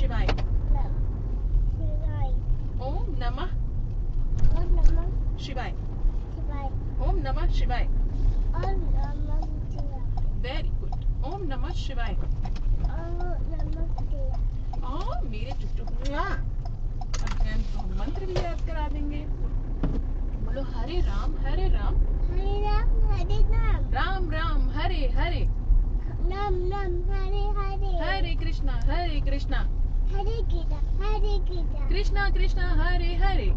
शिवाय. ओम नमः शिवाय. ओम नमः शिवाय. Very good. ओम नमः शिवाय. मेरे टुकटुक अब हम मंत्र भी याद करा देंगे. बोलो हरे राम राम राम हरे हरे, हरे कृष्णा कृष्णा कृष्णा हरे हरे,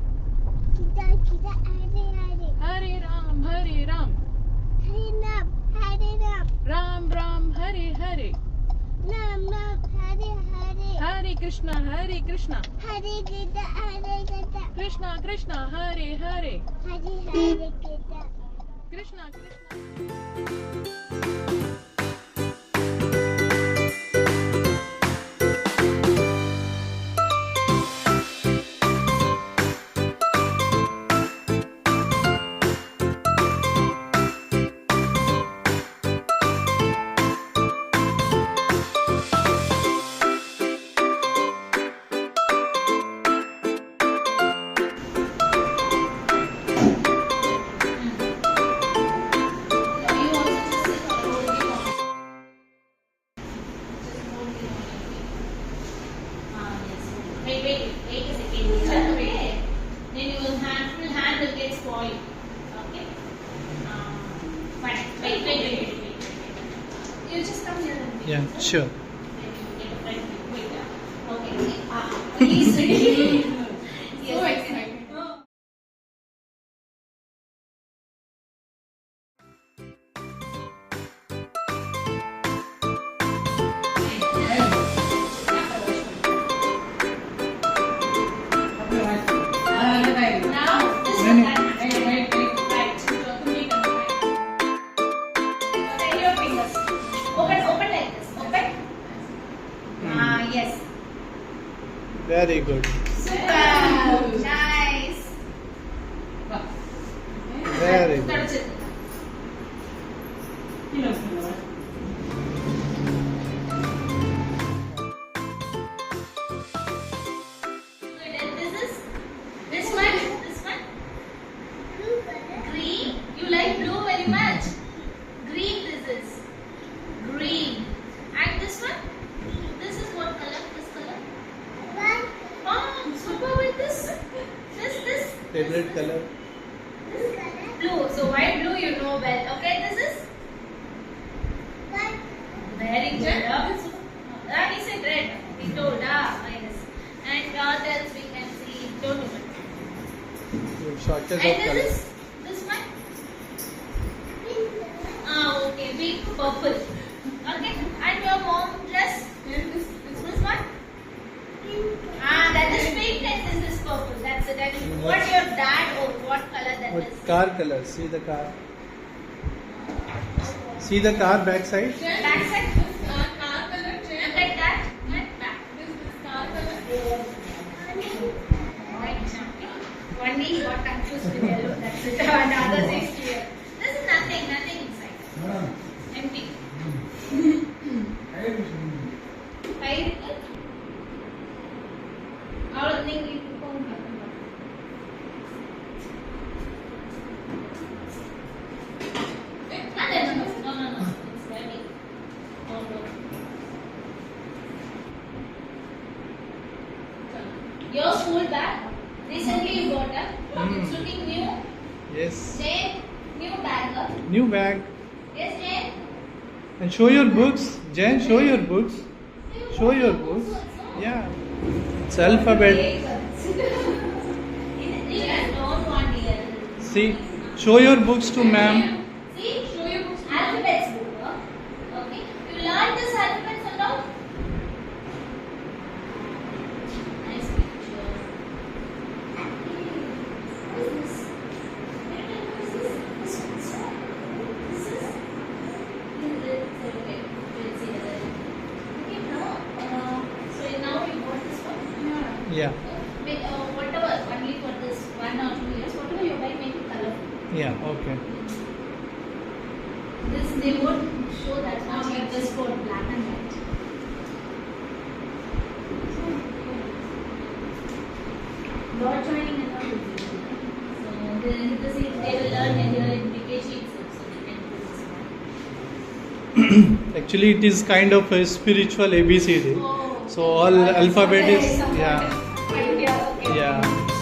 हरे राम राम राम हरे हरे, हरे Krishna Krishna Krishna Hare Hare, Krishna Wait a second. Okay. Then your hand will get spoiled. Okay. Fine. Wait. You just come here and wait. Yeah, sure. Okay. Please. So excited. Yes. Very good. Super. Nice. Very good. This one. Green. You like blue very much. Green. This is green. And this one. This is what color? This color. Oh, super with this. This. Favorite color? Blue. So why blue? You know well. Okay. This is. Very good. He said red. He told. Minus. And what else we can see? Don't know. Shortest of And color. this one? Okay, big purple. Okay, and your mom dress? This one? That is pink and this is purple. That's it. And what your dad or what color that What is? car color? See the car. See the car back side. Back side? Car color. Look at that. And back. This car color. Right. One day he got confused with yellow. That's it. And the other is clear. This is nothing inside. Empty. Fire. All thing you come. No. It's very. No. Your school bag. Recently you got a. It's looking new. Yes. Jane, new bag. New bag. Yes, Jane. And show your books. Jen, show your books. Show your books. Yeah. It's alphabet. Don't want here. See. Show your books to ma'am. See, show your books. Alphabets book. Okay. You learn this alphabets and all. Nice picture. What is this? Yeah. Whatever, only for this 1 or 2 years, whatever you buy, make it colorful. Yeah, okay. This they won't show that much, like just for black and white. Dot joining and all. So this is they will learn here in PKG itself. So they can do this one. Actually, it is kind of a spiritual ABCD. Oh. So all alphabet is Okay. yeah. Okay. Yeah.